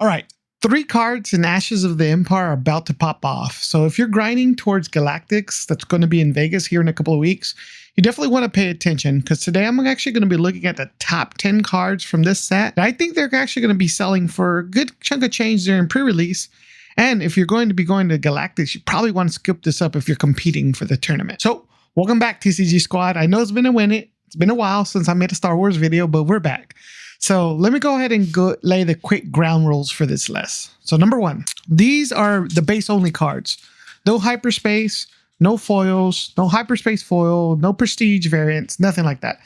All right, 3 cards in Ashes of the Empire are about to pop off. So if you're grinding towards Galactics, that's going to be in Vegas here in a couple of weeks, you definitely want to pay attention, because today I'm actually going to be looking at the top 10 cards from this set. I think they're actually going to be selling for a good chunk of change during pre-release. And if you're going to be going to Galactics, you probably want to skip this up if you're competing for the tournament. So welcome back, TCG Squad. I know it's been a while since I made a Star Wars video, but we're back. So let me go ahead and lay the quick ground rules for this list. So number 1, these are the base only cards. No hyperspace, no foils, no hyperspace foil, no prestige variants, nothing like that.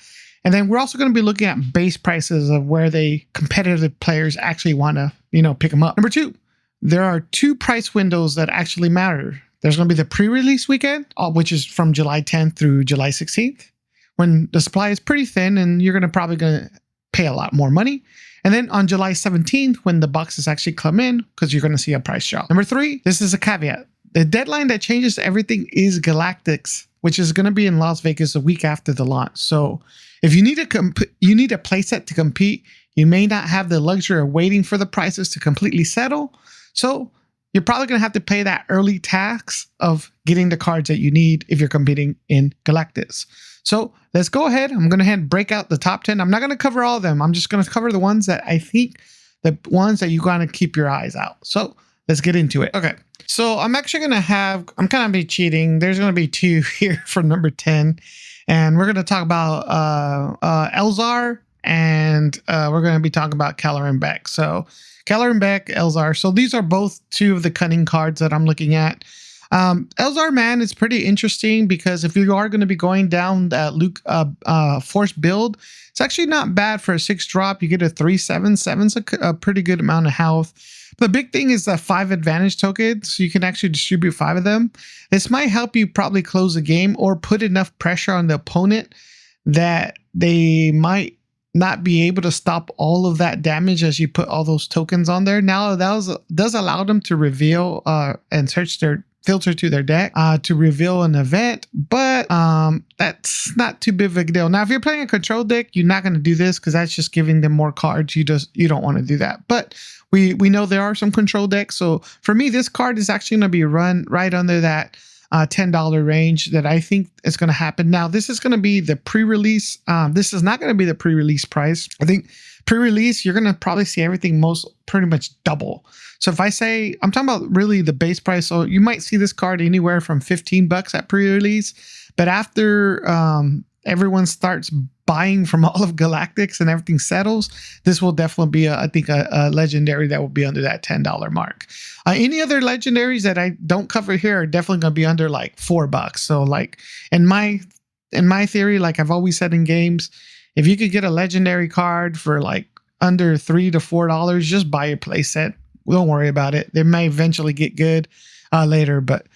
And then we're also going to be looking at base prices of where competitive players actually want to, pick them up. Number 2, there are 2 price windows that actually matter. There's going to be the pre-release weekend, which is from July 10th through July 16th, when the supply is pretty thin and you're probably going to pay a lot more money. And then on July 17th, when the boxes actually come in, because you're going to see a price drop. Number 3, this is a caveat. The deadline that changes everything is Galactics, which is going to be in Las Vegas a week after the launch. So if you need a playset to compete, you may not have the luxury of waiting for the prices to completely settle. So you're probably going to have to pay that early tax of getting the cards that you need if you're competing in Galactics. So let's go ahead. I'm going to break out the top 10. I'm not going to cover all of them. I'm just going to cover the ones that I think, the ones that you got to keep your eyes out. So let's get into it. Okay. So I'm actually going to I'm kind of be cheating. There's going to be 2 here for number 10. And we're going to talk about Elzar, and we're going to be talking about Kelleran Beq. So Kelleran Beq, Elzar. So these are both 2 of the cunning cards that I'm looking at. Elzar Mann is pretty interesting because if you are going to be going down that Luke Force build, it's actually not bad for a 6 drop. You get a 3/7. 7's a pretty good amount of health. The big thing is the 5 advantage tokens, so you can actually distribute 5 of them. This might help you probably close the game or put enough pressure on the opponent that they might not be able to stop all of that damage as you put all those tokens on there. Now, that does allow them to reveal and filter to their deck to reveal an event, but that's not too big of a deal. Now, if you're playing a control deck, you're not going to do this because that's just giving them more cards. You don't want to do that. But we know there are some control decks. So for me, this card is actually going to be run right under that $10 range that I think is going to happen. Now, this is going to be the pre-release. This is not going to be the pre-release price. I think pre-release, you're going to probably see everything pretty much double. So if I say, I'm talking about really the base price, so you might see this card anywhere from $15 at pre-release, but after everyone starts buying from all of Galactics and everything settles, this will definitely be, I think, a legendary that will be under that $10 mark. Any other legendaries that I don't cover here are definitely going to be under like $4. So like in my theory, like I've always said in games, if you could get a legendary card for like under $3 to $4, just buy your playset. Don't worry about it. They may eventually get good later, but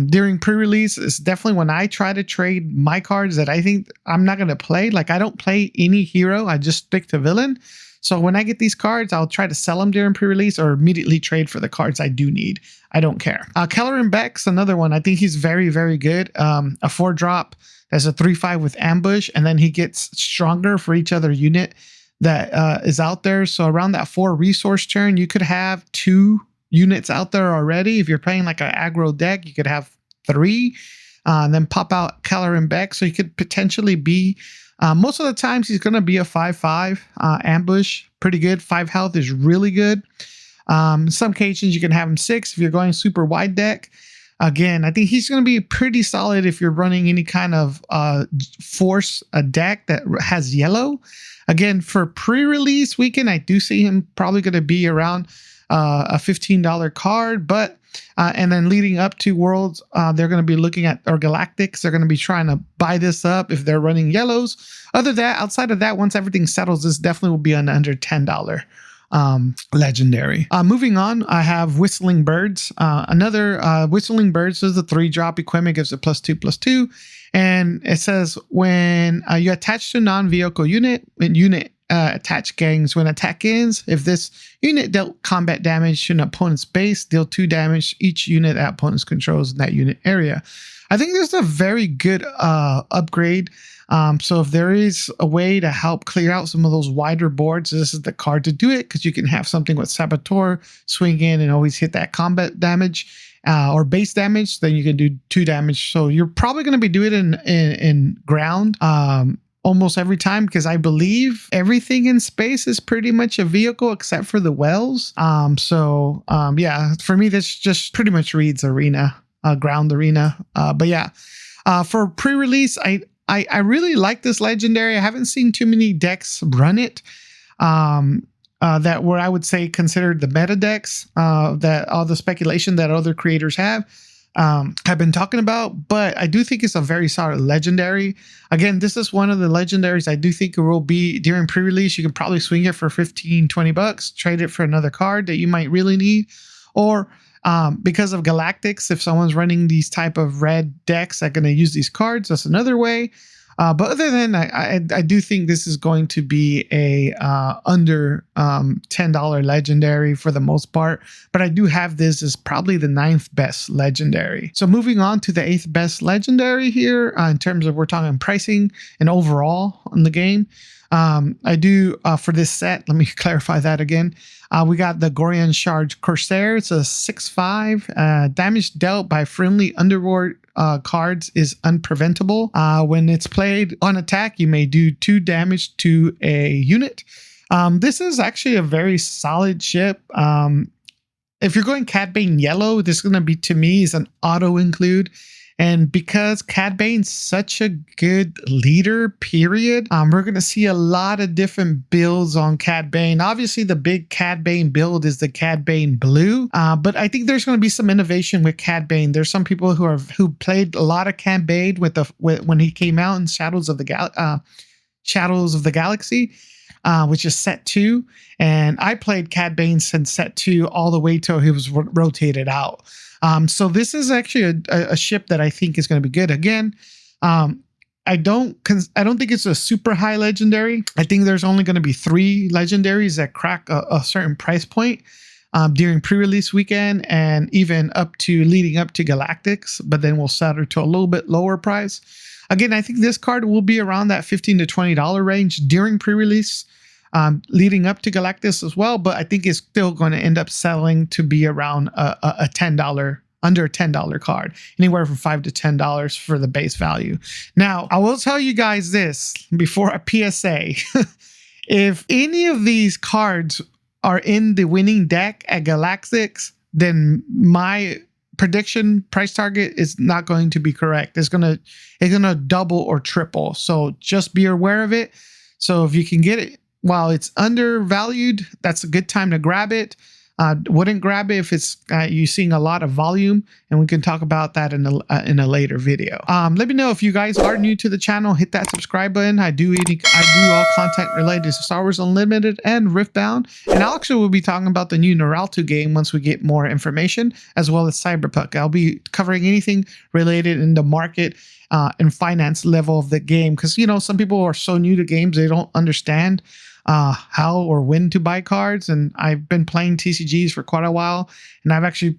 during pre-release, it's definitely when I try to trade my cards that I think I'm not going to play. Like I don't play any hero. I just stick to villain. So when I get these cards, I'll try to sell them during pre-release or immediately trade for the cards I do need. I don't care. Kelleran Beq's another one. I think he's very, very good. A 4-drop. There's a 3/5 with ambush, and then he gets stronger for each other unit that is out there. So around that 4 resource turn, you could have 2 units out there already. If you're playing like an aggro deck, you could have 3, and then pop out Kelleran Beq. So you could potentially be, most of the times he's going to be a 5/5 ambush. Pretty good. 5 health is really good. Some occasions you can have him 6 if you're going super wide deck. Again, I think he's going to be pretty solid if you're running any kind of force deck that has yellow. Again, for pre-release weekend, I do see him probably going to be around a $15 card, but and then leading up to Worlds, they're going to be looking at, or Galactics, they're going to be trying to buy this up if they're running yellows. Outside of that, once everything settles, this definitely will be an under $10 legendary. Moving on, I have Whistling Birds. Another Whistling Birds is a 3-drop equipment, gives it +2/+2, and it says when you attach to a non-vehicle unit attached gangs. When attack ends, if this unit dealt combat damage to an opponent's base, deal 2 damage each unit that opponents controls in that unit area. I think this is a very good upgrade. So if there is a way to help clear out some of those wider boards, this is the card to do it, because you can have something with Saboteur swing in and always hit that combat damage or base damage. Then you can do 2 damage. So you're probably going to be doing it in ground almost every time, because I believe everything in space is pretty much a vehicle except for the wells. Yeah, for me, this just pretty much reads arena, ground arena. But yeah, for pre-release, I really like this legendary. I haven't seen too many decks run it that were, I would say, considered the meta decks that all the speculation that other creators have been talking about. But I do think it's a very solid legendary. Again, this is one of the legendaries I do think it will be during pre-release. You can probably swing it for 15, 20 bucks, trade it for another card that you might really need. Or because of Galactics, if someone's running these type of red decks that are going to use these cards, that's another way. But other than that, I do think this is going to be a under $10 legendary for the most part. But I do have this as probably the 9th best legendary. So moving on to the 8th best legendary here in terms of, we're talking pricing and overall in the game. I do for this set, let me clarify that again. We got the Gorian Shard Corsair. It's a 6/5. Damage dealt by friendly underworld cards is unpreventable. When it's played on attack, you may do 2 damage to a unit. This is actually a very solid ship. If you're going Cad Bane yellow, this is going to be, to me, is an auto include. And because Cad Bane's such a good leader, period, we're going to see a lot of different builds on Cad Bane. Obviously, the big Cad Bane build is the Cad Bane blue, but I think there's going to be some innovation with Cad Bane. There's some people who played a lot of Cad Bane when he came out in Shadows of the Galaxy, which is set 2. And I played Cad Bane since set 2 all the way till he was rotated out. So this is actually a ship that I think is going to be good. Again, I don't think it's a super high legendary. I think there's only going to be 3 legendaries that crack a certain price point during pre-release weekend, and even leading up to Galactics, but then we'll settle to a little bit lower price. Again, I think this card will be around that $15 to $20 range during pre-release, leading up to Galactus as well, but I think it's still going to end up selling to be around a $10, under a $10 card, anywhere from $5 to $10 for the base value. Now, I will tell you guys this before a PSA. If any of these cards are in the winning deck at Galactics, then my prediction price target is not going to be correct. It's gonna double or triple. So just be aware of it. So if you can get it while it's undervalued, that's a good time to grab it. Wouldn't grab it if it's you seeing a lot of volume, and we can talk about that in a later video. Let me know if you guys are new to the channel. Hit that subscribe button. I do all content related to Star Wars Unlimited and Riftbound, and I'll actually will be talking about the new Noralto game once we get more information, as well as Cyberpunk. I'll be covering anything related in the market and finance level of the game, because some people are so new to games they don't understand how or when to buy cards. And I've been playing TCGs for quite a while, and I've actually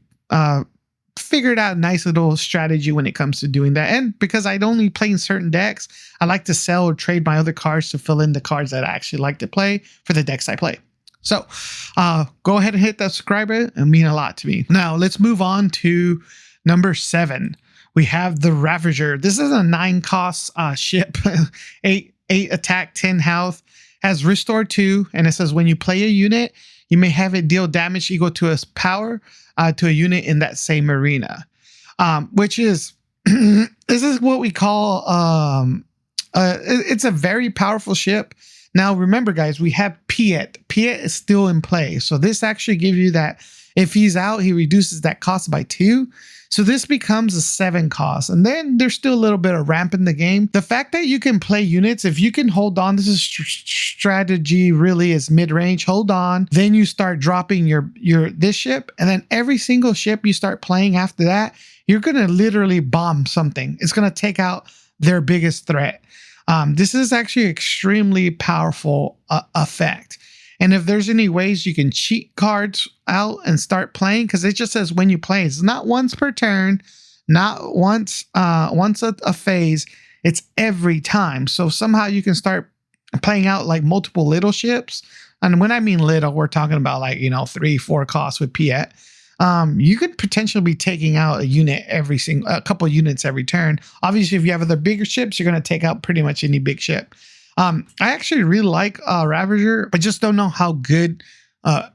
figured out a nice little strategy when it comes to doing that. And because I only play in certain decks, I like to sell or trade my other cards to fill in the cards that I actually like to play for the decks I play. So go ahead and hit that subscribe button. It means a lot to me. Now let's move on to number 7. We have the Ravager. This is a 9 cost ship, 8 attack, 10 health. Has Restore 2, and it says when you play a unit, you may have it deal damage equal to its power to a unit in that same arena, which is this is what we call it's a very powerful ship. Now remember, guys, we have Piet. Piet is still in play, so this actually gives you that if he's out, he reduces that cost by 2. So this becomes a 7 cost. And then there's still a little bit of ramp in the game. The fact that you can play units, if you can hold on, this is strategy really is mid-range, hold on. Then you start dropping this ship. And then every single ship you start playing after that, you're going to literally bomb something. It's going to take out their biggest threat. This is actually extremely powerful effect. And if there's any ways you can cheat cards out and start playing, because it just says when you play, it's not once per turn, not once a phase, it's every time. So somehow you can start playing out like multiple little ships. And when I mean little, we're talking about like, 3-4 costs with Piet. You could potentially be taking out a couple units every turn. Obviously, if you have other bigger ships, you're going to take out pretty much any big ship. I actually really like Ravager. I just don't know how good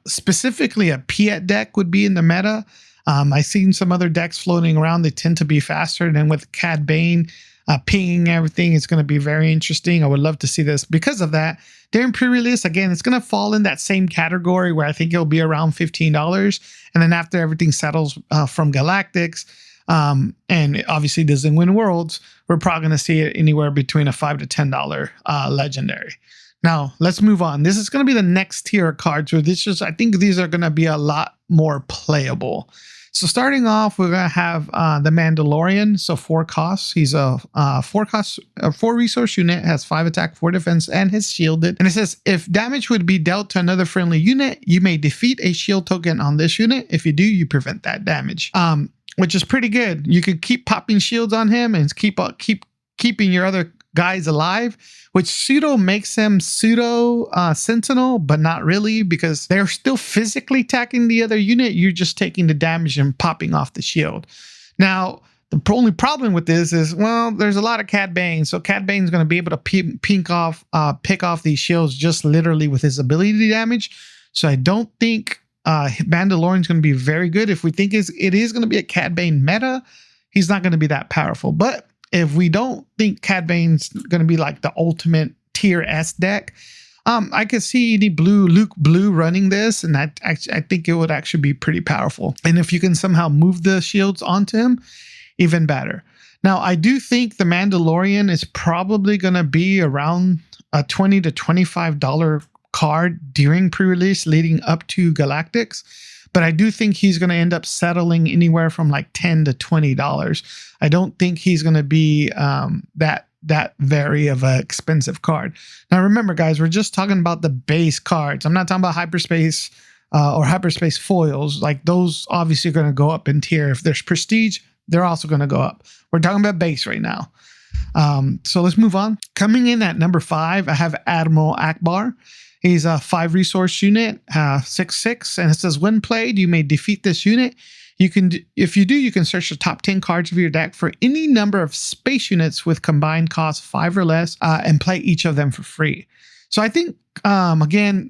specifically a Piet deck would be in the meta. I've seen some other decks floating around. They tend to be faster. And then with Cad Bane pinging everything, it's going to be very interesting. I would love to see this. Because of that, during pre-release, again, it's going to fall in that same category where I think it'll be around $15. And then after everything settles from Galactics, and obviously doesn't win Worlds, we're probably going to see it anywhere between a $5 to $10 legendary. Now, let's move on. This is going to be the next tier of cards where I think these are going to be a lot more playable. So starting off, we're going to have the Mandalorian. So 4 costs. He's a 4 resource unit, has 5 attack, 4 defense, and is shielded. And it says, if damage would be dealt to another friendly unit, you may defeat a shield token on this unit. If you do, you prevent that damage. Which is pretty good. You could keep popping shields on him and keeping your other guys alive, which pseudo makes them sentinel, but not really, because they're still physically attacking the other unit. You're just taking the damage and popping off the shield. Now, the only problem with this is, well, there's a lot of Cad Bane. So Cad Bane's going to be able to pick off these shields just literally with his ability damage. So I don't think Mandalorian's going to be very good. If we think it is going to be a Cad Bane meta, he's not going to be that powerful. But if we don't think Cad Bane's going to be like the ultimate tier S deck, I could see Luke Blue running this, and I think it would actually be pretty powerful. And if you can somehow move the shields onto him, even better. Now, I do think the Mandalorian is probably going to be around a $20 to $25 card during pre-release leading up to Galactics. But I do think he's going to end up settling anywhere from like $10 to $20. I don't think he's going to be that very of an expensive card. Now, remember, guys, we're just talking about the base cards. I'm not talking about hyperspace or hyperspace foils. Like those obviously are going to go up in tier. If there's prestige, they're also going to go up. We're talking about base right now. So let's move on. Coming in at number 5, I have Admiral Ackbar. He's a 5 resource unit, 6/6, and it says when played, you may defeat this unit. If you do, you can search the top 10 cards of your deck for any number of space units with combined cost 5 or less, and play each of them for free. So I think again,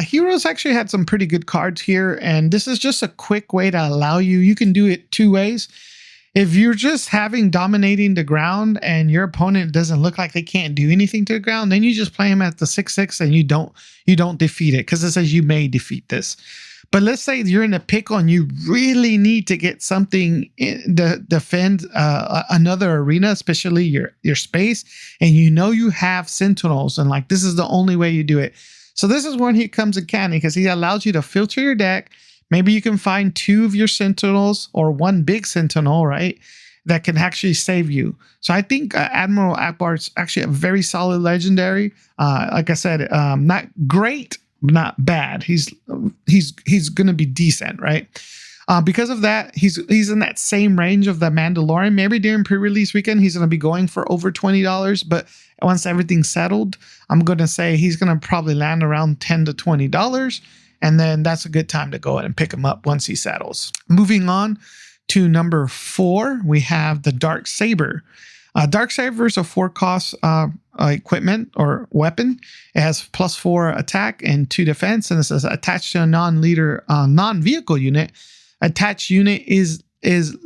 Heroes actually had some pretty good cards here, and this is just a quick way to allow you can do it 2 ways. If you're just dominating the ground and your opponent doesn't look like they can't do anything to the ground, then you just play him at the 6/6 and you don't defeat it, because it says you may defeat this. But let's say you're in a pickle and you really need to get something to defend another arena, especially your space, and you have sentinels, and like this is the only way you do it. So this is when he comes in candy, because he allows you to filter your deck. Maybe you can find 2 of your sentinels or 1 big sentinel, right, that can actually save you. So I think Admiral Ackbar is actually a very solid legendary. Like I said, not great, not bad. He's going to be decent, right? Because of that, he's in that same range of the Mandalorian. Maybe during pre-release weekend, he's going to be going for over $20. But once everything's settled, I'm going to say he's going to probably land around $10 to $20. And then that's a good time to go ahead and pick him up once he settles. Moving on to number 4, we have the Darksaber. Darksaber is a 4 cost equipment or weapon. It has +4 attack and 2 defense, and it says attached to a non-vehicle unit. Attached unit is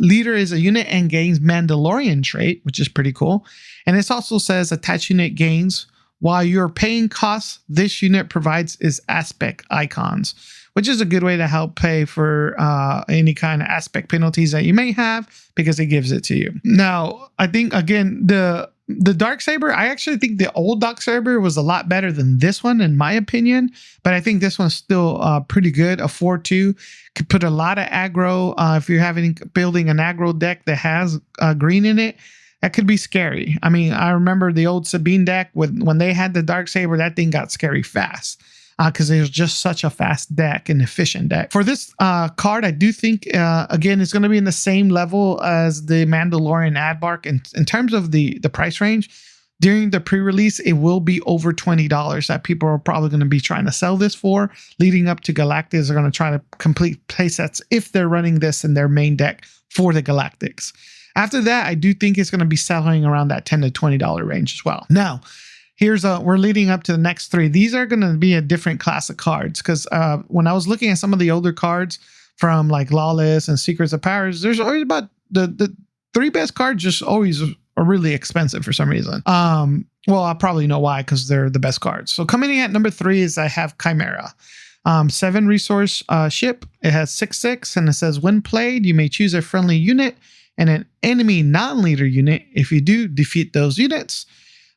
leader is a unit and gains Mandalorian trait, which is pretty cool. And it also says attached unit gains. While you're paying costs, this unit provides is aspect icons, which is a good way to help pay for any kind of aspect penalties that you may have, because it gives it to you. Now, I think, again, the Darksaber, I actually think the old Darksaber was a lot better than this one, in my opinion. But I think this one's still pretty good. A 4/2 could put a lot of aggro. If you're building an aggro deck that has green in it, that could be scary. I mean, I remember the old Sabine deck when they had the Darksaber, that thing got scary fast because it was just such a fast deck and efficient deck. For this card, I do think, again, it's going to be in the same level as the Mandalorian Ackbar in terms of the price range. During the pre-release, it will be over $20 that people are probably going to be trying to sell this for. Leading up to Galactics, are going to try to complete playsets if they're running this in their main deck for the Galactics. After that, I do think it's going to be selling around that $10 to $20 range as well. Now, we're leading up to the next three. These are going to be a different class of cards because when I was looking at some of the older cards from like Lawless and Secrets of Powers, there's always about the three best cards just always are really expensive for some reason. Well, I'll probably know why, because they're the best cards. So coming in at number 3 is I have Chimaera. 7 resource ship. It has 6/6 and it says when played, you may choose a friendly unit and an enemy non-leader unit. If you do, defeat those units.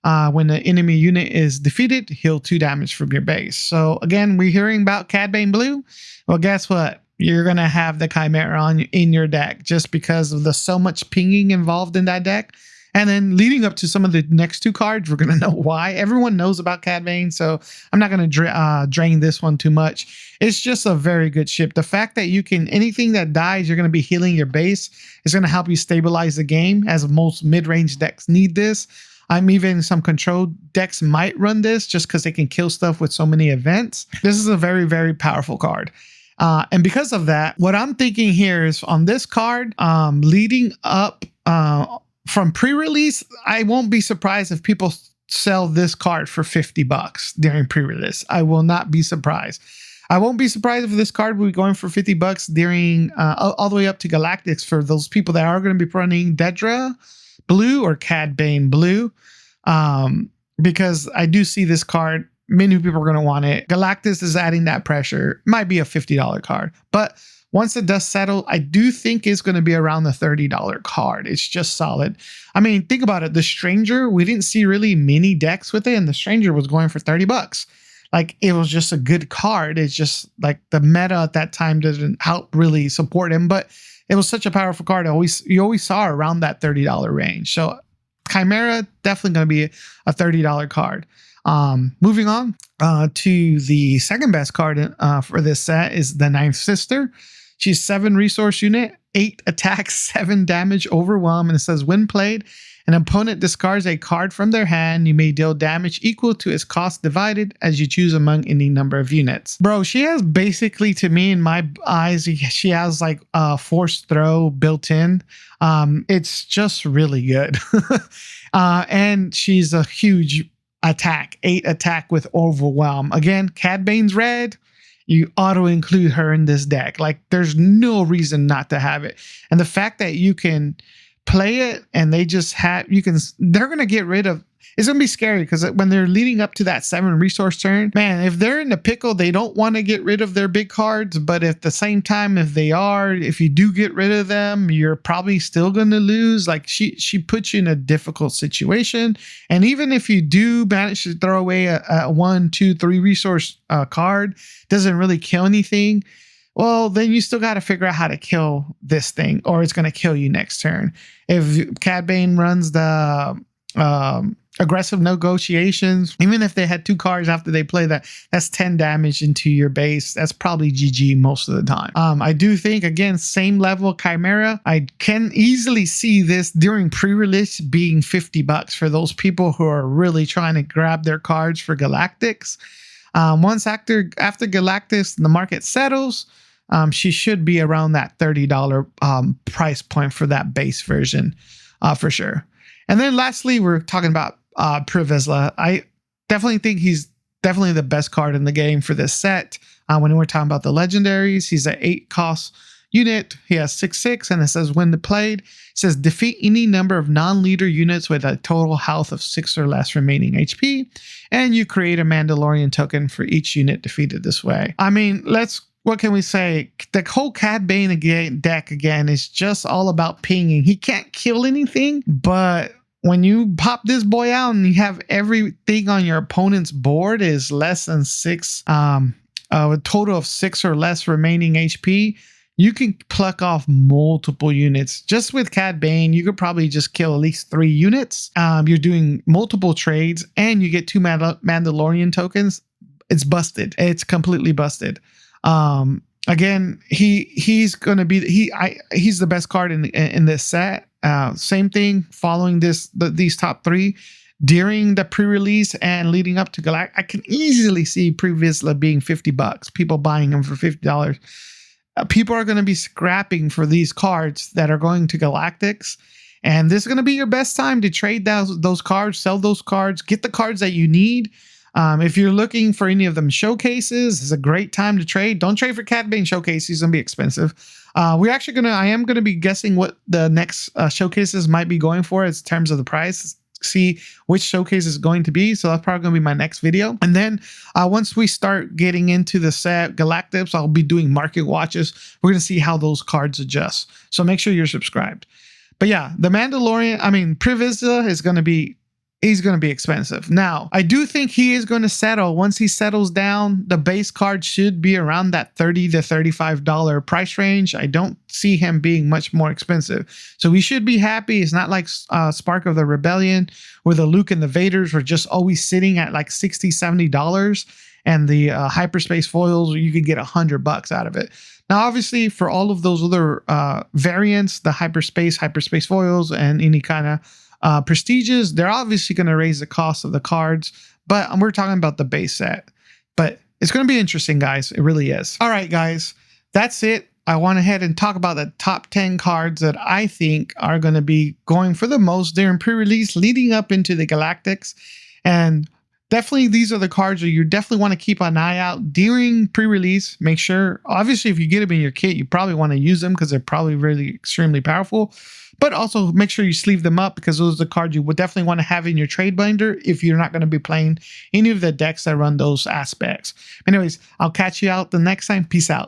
When the enemy unit is defeated, heal 2 damage from your base. So again, we're hearing about Cad Bane Blue. Well, guess what? You're going to have the Chimaera in your deck just because of the so much pinging involved in that deck. And then leading up to some of the next 2 cards, we're going to know why. Everyone knows about Cad Bane, so I'm not going to drain this one too much. It's just a very good ship. The fact that you can, anything that dies, you're going to be healing your base. It's going to help you stabilize the game, as most mid-range decks need this. Even some control decks might run this just because they can kill stuff with so many events. This is a very, very powerful card. And because of that, what I'm thinking here is on this card, leading up from pre-release, I won't be surprised if people sell this card for $50 during pre-release. I will not be surprised. I won't be surprised if this card will be going for $50 during all the way up to Galactics for those people that are going to be running Dedra Blue or Cad Bane Blue, because I do see this card. Many people are going to want it. Galactics is adding that pressure. Might be a $50 card, but once it does settle, I do think it's going to be around the $30 card. It's just solid. I mean, think about it. The Stranger, we didn't see really many decks with it, and the Stranger was going for $30. Like, it was just a good card. It's just like the meta at that time didn't help really support him, but it was such a powerful card. You always saw around that $30 range. So Chimaera, definitely going to be a $30 card. Moving on to the second best card for this set is the Ninth Sister. She's 7 resource unit, 8 attack, 7 damage, overwhelm, and it says when played, an opponent discards a card from their hand. You may deal damage equal to its cost divided as you choose among any number of units. Bro, she has basically, to me, in my eyes, she has like a force throw built in. It's just really good. And she's a huge attack, 8 attack with overwhelm. Again, Cad Bane's red. You auto include her in this deck. Like, there's no reason not to have it. And the fact that you can play it and they just they're going to get rid of, it's going to be scary because when they're leading up to that 7 resource turn, man, if they're in the pickle, they don't want to get rid of their big cards. But at the same time, if you do get rid of them, you're probably still going to lose. Like, she puts you in a difficult situation. And even if you do manage to throw away a 1, 2, 3 resource card, doesn't really kill anything. Well, then you still got to figure out how to kill this thing, or it's going to kill you next turn. If Cad Bane runs the aggressive negotiations, even if they had 2 cards after they play that's 10 damage into your base. That's probably GG most of the time. I do think, again, same level Chimaera. I can easily see this during pre-release being $50 for those people who are really trying to grab their cards for Galactics. Once after Galactics, the market settles. She should be around that $30 price point for that base version, for sure. And then lastly, we're talking about Vizsla. I definitely think he's definitely the best card in the game for this set. When we're talking about the legendaries, he's an 8 cost unit. He has 6/6, and it says when played, it says defeat any number of non-leader units with a total health of 6 or less remaining HP, and you create a Mandalorian token for each unit defeated this way. I mean, what can we say? The whole Cad Bane deck again is just all about pinging. He can't kill anything, but when you pop this boy out and you have everything on your opponent's board is less than 6, a total of 6 or less remaining HP, you can pluck off multiple units. Just with Cad Bane, you could probably just kill at least 3 units. You're doing multiple trades, and you get 2 Mandalorian tokens. It's busted. It's completely busted. Again, he's gonna be he's the best card in this set. Same thing following these top 3 during the pre-release and leading up to Galactic. I can easily see Vizsla being $50. People buying them for $50. People are going to be scrapping for these cards that are going to Galactics, and this is going to be your best time to trade those cards, sell those cards, get the cards that you need. If you're looking for any of them showcases, it's a great time to trade. Don't trade for Cad Bane showcase. He's going to be expensive. I am going to be guessing what the next showcases might be going for in terms of the price. See which showcase is going to be. So that's probably going to be my next video. And then once we start getting into the set Galactics, I'll be doing market watches. We're going to see how those cards adjust. So make sure you're subscribed. But yeah, the Mandalorian, Vizsla is going to be, he's going to be expensive. Now, I do think he is going to settle. Once he settles down, the base card should be around that $30 to $35 price range. I don't see him being much more expensive. So we should be happy. It's not like Spark of the Rebellion, where the Luke and the Vaders were just always sitting at like $60, $70. And the hyperspace foils, you could get $100 out of it. Now, obviously, for all of those other variants, the hyperspace foils, and any kind of prestiges, they're obviously going to raise the cost of the cards, but we're talking about the base set. But it's going to be interesting, guys. It really is. All right, guys, that's it. I went ahead and talk about the top 10 cards that I think are going to be going for the most during pre-release leading up into the Galactics. And definitely, these are the cards that you definitely want to keep an eye out during pre-release. Make sure, obviously, if you get them in your kit, you probably want to use them because they're probably really extremely powerful. But also make sure you sleeve them up, because those are the cards you would definitely want to have in your trade binder if you're not going to be playing any of the decks that run those aspects. Anyways, I'll catch you out the next time. Peace out.